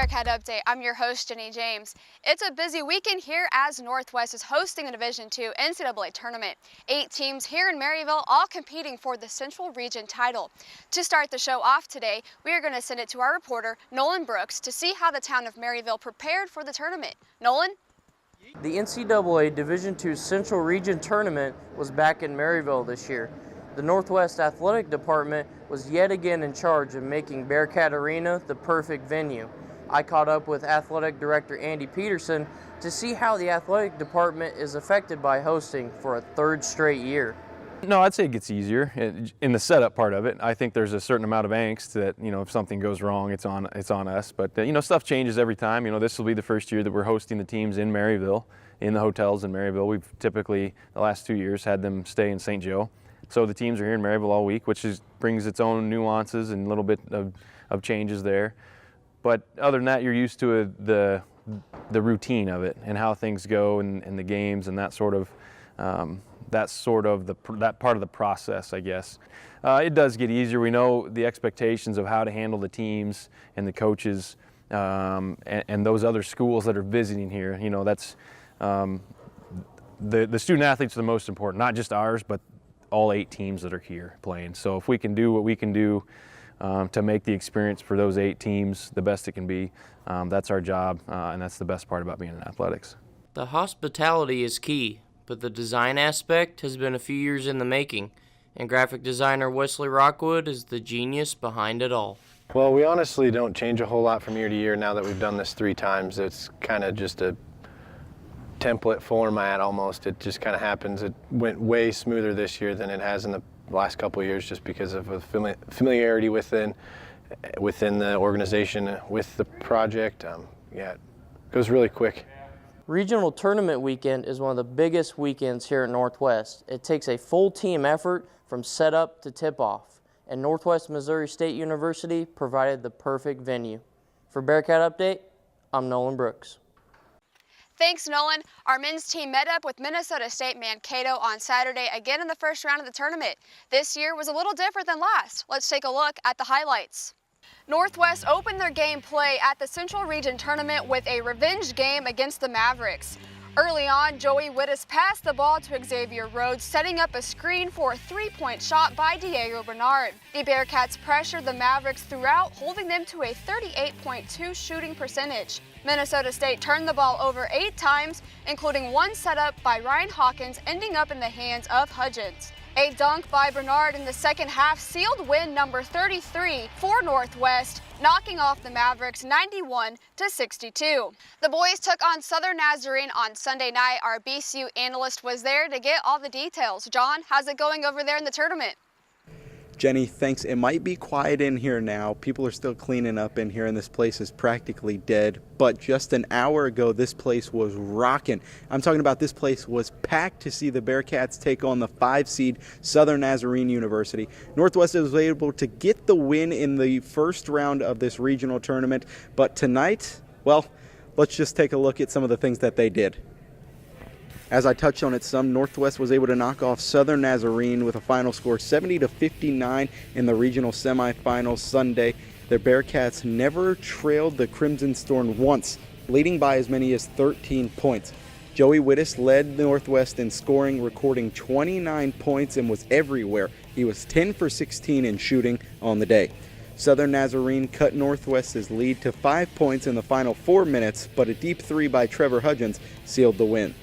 Bearcat Update. I'm your host, Jenny James. It's a busy weekend here as Northwest is hosting a Division II NCAA Tournament. 8 teams here in Maryville all competing for the Central Region title. To start the show off today, we are going to send it to our reporter, Nolan Brooks, to see how the town of Maryville prepared for the tournament. Nolan? The NCAA Division II Central Region Tournament was back in Maryville this year. The Northwest Athletic Department was yet again in charge of making Bearcat Arena the perfect venue. I caught up with Athletic Director Andy Peterson to see how the athletic department is affected by hosting for a third straight year. No, I'd say it gets easier in the setup part of it. I think there's a certain amount of angst that, if something goes wrong, it's on us. But, stuff changes every time. This will be the first year that we're hosting the teams in Maryville, in the hotels in Maryville. We've typically, the last 2 years, had them stay in St. Joe. So the teams are here in Maryville all week, which brings its own nuances and a little bit of changes there. But other than that, you're used to the routine of it and how things go and the games and that part of the process, I guess. It does get easier. We know the expectations of how to handle the teams and the coaches and those other schools that are visiting here. That's the student athletes are the most important, not just ours, but all 8 teams that are here playing. So if we can do what we can do to make the experience for those 8 teams the best it can be, that's our job, and that's the best part about being in athletics. The hospitality is key, but the design aspect has been a few years in the making, and graphic designer Wesley Rockwood is the genius behind it all. Well, we honestly don't change a whole lot from year to year now that we've done this 3 times. It's kind of just a template format almost. It just kind of happens. It went way smoother this year than it has in the last couple of years just because of a familiarity within the organization with the project. It goes really quick. Regional Tournament Weekend is one of the biggest weekends here at Northwest. It takes a full team effort from setup to tip-off, and Northwest Missouri State University provided the perfect venue. For Bearcat Update, I'm Nolan Brooks. Thanks, Nolan. Our men's team met up with Minnesota State Mankato on Saturday again in the first round of the tournament. This year was a little different than last. Let's take a look at the highlights. Northwest opened their gameplay at the Central Region Tournament with a revenge game against the Mavericks. Early on, Joey Wittes passed the ball to Xavier Rhodes, setting up a screen for a 3-point shot by Diego Bernard. The Bearcats pressured the Mavericks throughout, holding them to a 38.2 shooting percentage. Minnesota State turned the ball over 8 times, including one setup by Ryan Hawkins, ending up in the hands of Hudgens. A dunk by Bernard in the second half sealed win number 33 for Northwest, knocking off the Mavericks 91-62. The boys took on Southern Nazarene on Sunday night. Our BCU analyst was there to get all the details. John, how's it going over there in the tournament? Jenny, thanks. It might be quiet in here now. People are still cleaning up in here, and this place is practically dead. But just an hour ago, this place was rocking. I'm talking about this place was packed to see the Bearcats take on the 5-seed Southern Nazarene University. Northwest was able to get the win in the first round of this regional tournament. But tonight, well, let's just take a look at some of the things that they did. As I touched on it some, Northwest was able to knock off Southern Nazarene with a final score 70-59 in the regional semifinals Sunday. The Bearcats never trailed the Crimson Storm once, leading by as many as 13 points. Joey Wittes led Northwest in scoring, recording 29 points and was everywhere. He was 10 for 16 in shooting on the day. Southern Nazarene cut Northwest's lead to 5 points in the final 4 minutes, but a deep 3 by Trevor Hudgens sealed the win.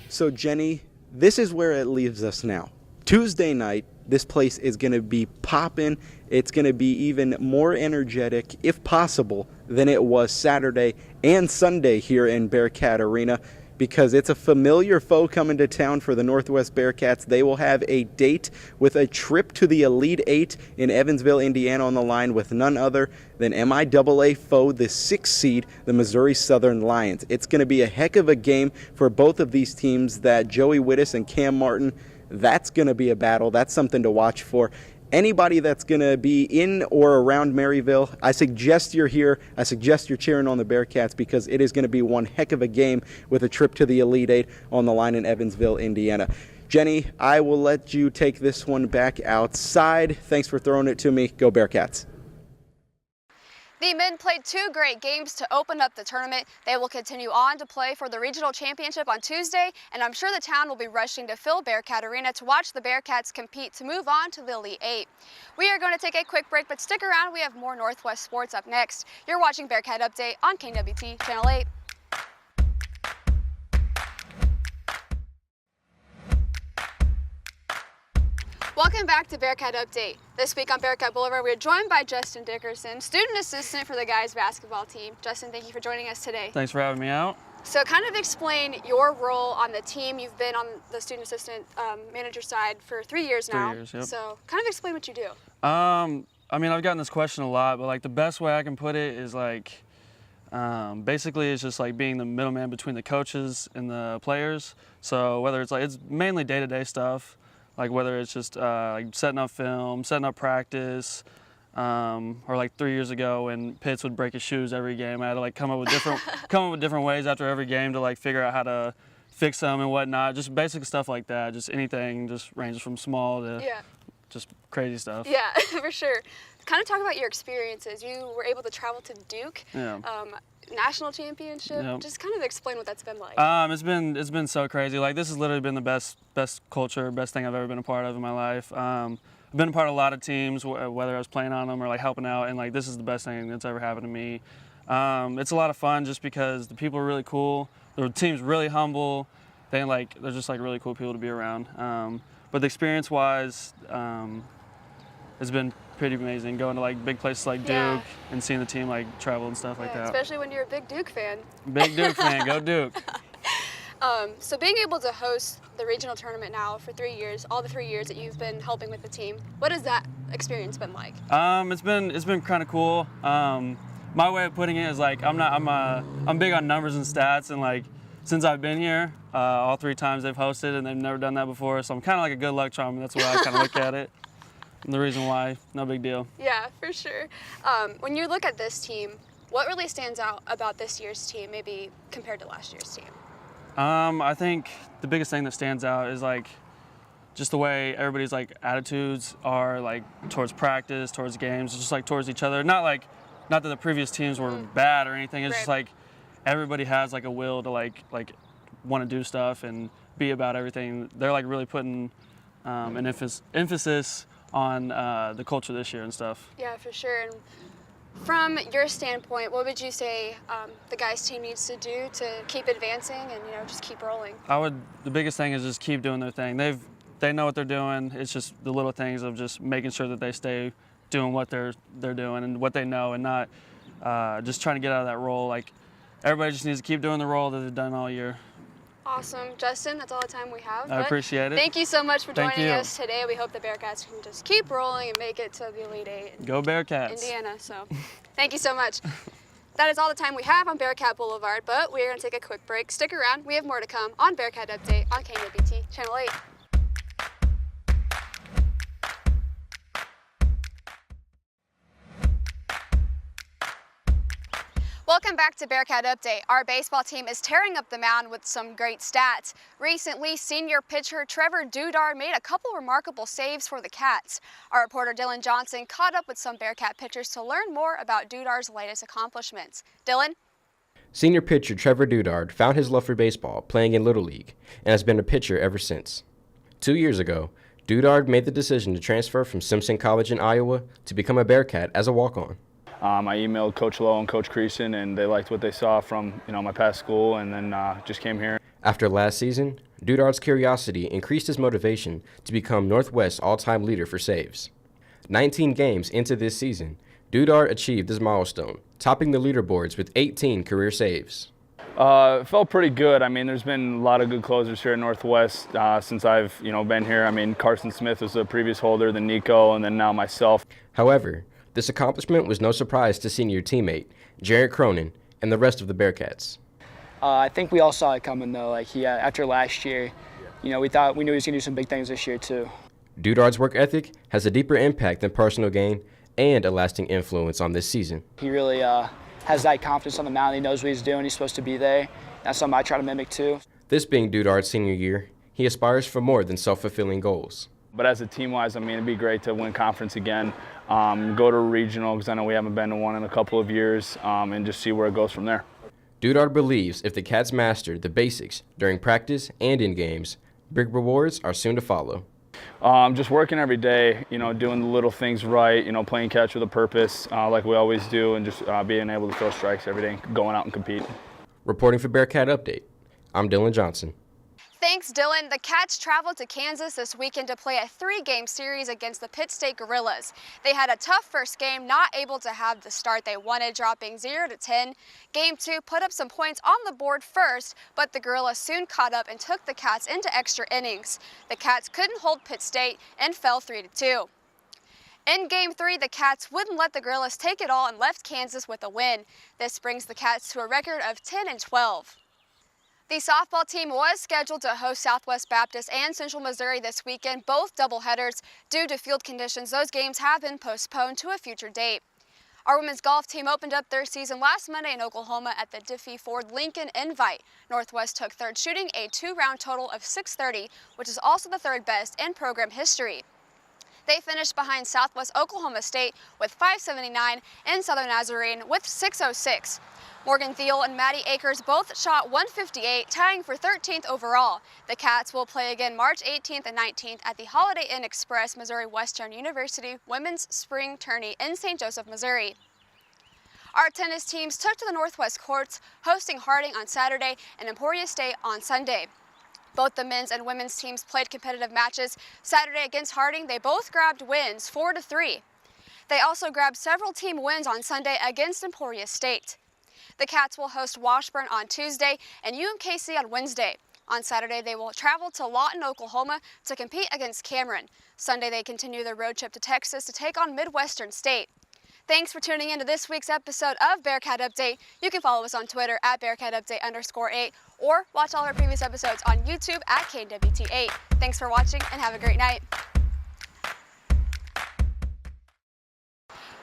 So, Jenny, this is where it leaves us now. Tuesday night, this place is going to be popping. It's going to be even more energetic, if possible, than it was Saturday and Sunday here in Bearcat Arena, because it's a familiar foe coming to town for the Northwest Bearcats. They will have a date with a trip to the Elite 8 in Evansville, Indiana on the line with none other than MIAA foe, the 6th seed, the Missouri Southern Lions. It's going to be a heck of a game for both of these teams. That Joey Wittes and Cam Martin, that's going to be a battle. That's something to watch for. Anybody that's going to be in or around Maryville, I suggest you're here. I suggest you're cheering on the Bearcats because it is going to be one heck of a game with a trip to the Elite 8 on the line in Evansville, Indiana. Jenny, I will let you take this one back outside. Thanks for throwing it to me. Go Bearcats. The men played 2 great games to open up the tournament. They will continue on to play for the regional championship on Tuesday, and I'm sure the town will be rushing to fill Bearcat Arena to watch the Bearcats compete to move on to the Elite 8. We are going to take a quick break, but stick around. We have more Northwest sports up next. You're watching Bearcat Update on KNWT Channel 8. Welcome back to Bearcat Update. This week on Bearcat Boulevard, we are joined by Justin Dickerson, student assistant for the guys basketball team. Justin, thank you for joining us today. Thanks for having me out. So kind of explain your role on the team. You've been on the student assistant manager side for 3 years now. 3 years, yep. So kind of explain what you do. I mean, I've gotten this question a lot, but like the best way I can put it is like, basically it's just like being the middleman between the coaches and the players. So whether it's mainly day-to-day stuff, like whether it's just like setting up film, setting up practice, or like 3 years ago when Pitts would break his shoes every game, I had to like come up with different ways after every game to like figure out how to fix them and whatnot. Just basic stuff like that. Just anything, just ranges from small to just crazy stuff. Yeah, for sure. Kind of talk about your experiences. You were able to travel to Duke. Yeah. National championship. Yep. Just kind of explain what that's been like. It's been so crazy. Like this has literally been the best culture, best thing I've ever been a part of in my life. I've been a part of a lot of teams, whether I was playing on them or like helping out, and like this is the best thing that's ever happened to me. It's a lot of fun just because the people are really cool. The team's really humble. They're just like really cool people to be around. But the experience-wise, it's been pretty amazing going to like big places like Duke and seeing the team like travel and stuff like that. Especially when you're a big Duke fan. Big Duke fan, go Duke. So being able to host the regional tournament now for 3 years, all the 3 years that you've been helping with the team, what has that experience been like? It's been kind of cool. My way of putting it is like I'm big on numbers and stats, and like since I've been here, all 3 times they've hosted and they've never done that before, so I'm kind of like a good luck charm. That's the way I kind of look at it. And the reason why, no big deal. Yeah, for sure. When you look at this team, what really stands out about this year's team, maybe compared to last year's team? I think the biggest thing that stands out is like just the way everybody's like attitudes are like towards practice, towards games, just like towards each other. Not that the previous teams were bad or anything. It's just like everybody has like a will to like want to do stuff and be about everything. They're like really putting an emphasis on the culture this year and stuff. Yeah, for sure. And from your standpoint, what would you say the guys' team needs to do to keep advancing and just keep rolling? The biggest thing is just keep doing their thing. They know what they're doing. It's just the little things of just making sure that they stay doing what they're doing and what they know, and not just trying to get out of that role. Like everybody just needs to keep doing the role that they've done all year. Awesome. Justin, that's all the time we have. I appreciate it. Thank you so much for Thank joining you. us today. We hope the Bearcats can just keep rolling and make it to the Elite 8. Go Bearcats. Indiana, so thank you so much. That is all the time we have on Bearcat Boulevard, but we're going to take a quick break. Stick around. We have more to come on Bearcat Update on KNWT Channel 8. Welcome back to Bearcat Update. Our baseball team is tearing up the mound with some great stats. Recently, senior pitcher Trevor Dudar made a couple remarkable saves for the Cats. Our reporter Dylan Johnson caught up with some Bearcat pitchers to learn more about Dudar's latest accomplishments. Dylan? Senior pitcher Trevor Dudar found his love for baseball playing in Little League and has been a pitcher ever since. 2 years ago, Dudar made the decision to transfer from Simpson College in Iowa to become a Bearcat as a walk-on. I emailed Coach Lowe and Coach Creason, and they liked what they saw from my past school, and then just came here. After last season, Dudar's curiosity increased his motivation to become Northwest's all-time leader for saves. 19 games into this season, Dudar achieved this milestone, topping the leaderboards with 18 career saves. It felt pretty good. I mean, there's been a lot of good closers here at Northwest since I've been here. I mean, Carson Smith was the previous holder, then Nico, and then now myself. However, this accomplishment was no surprise to senior teammate Jared Cronin and the rest of the Bearcats. I think we all saw it coming though. After last year, we knew he was going to do some big things this year too. Dudar's work ethic has a deeper impact than personal gain and a lasting influence on this season. He really has that confidence on the mound. He knows what he's doing. He's supposed to be there. That's something I try to mimic too. This being Dudar's senior year, he aspires for more than self-fulfilling goals. But as a team-wise, I mean, it'd be great to win conference again. go to a regional, because I know we haven't been to one in a couple of years, and just see where it goes from there. Dudar believes if the Cats master the basics during practice and in games, big rewards are soon to follow. Just working every day, doing the little things right, playing catch with a purpose like we always do, and just being able to throw strikes every day, going out and compete. Reporting for Bearcat Update, I'm Dylan Johnson. Thanks, Dylan. The Cats traveled to Kansas this weekend to play a 3-game series against the Pitt State Gorillas. They had a tough first game, not able to have the start they wanted, dropping 0-10. Game 2 put up some points on the board first, but the Gorillas soon caught up and took the Cats into extra innings. The Cats couldn't hold Pitt State and fell 3-2. In Game 3, the Cats wouldn't let the Gorillas take it all and left Kansas with a win. This brings the Cats to a record of 10-12. The softball team was scheduled to host Southwest Baptist and Central Missouri this weekend, both doubleheaders. Due to field conditions, those games have been postponed to a future date. Our women's golf team opened up their season last Monday in Oklahoma at the Diffie Ford Lincoln Invite. Northwest took third, shooting a 2-round total of 630, which is also the third best in program history. They finished behind Southwest Oklahoma State with 579 and Southern Nazarene with 606. Morgan Thiel and Maddie Akers both shot 158, tying for 13th overall. The Cats will play again March 18th and 19th at the Holiday Inn Express Missouri Western University Women's Spring Tourney in St. Joseph, Missouri. Our tennis teams took to the Northwest courts, hosting Harding on Saturday and Emporia State on Sunday. Both the men's and women's teams played competitive matches. Saturday against Harding, they both grabbed wins 4-3. They also grabbed several team wins on Sunday against Emporia State. The Cats will host Washburn on Tuesday and UMKC on Wednesday. On Saturday, they will travel to Lawton, Oklahoma to compete against Cameron. Sunday, they continue their road trip to Texas to take on Midwestern State. Thanks for tuning in to this week's episode of Bearcat Update. You can follow us on Twitter at BearcatUpdate_8 or watch all our previous episodes on YouTube at KNWT 8. Thanks for watching and have a great night.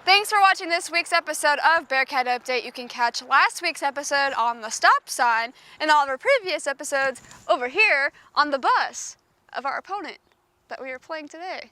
Thanks for watching this week's episode of Bearcat Update. You can catch last week's episode on the stop sign and all of our previous episodes over here on the bus of our opponent that we are playing today.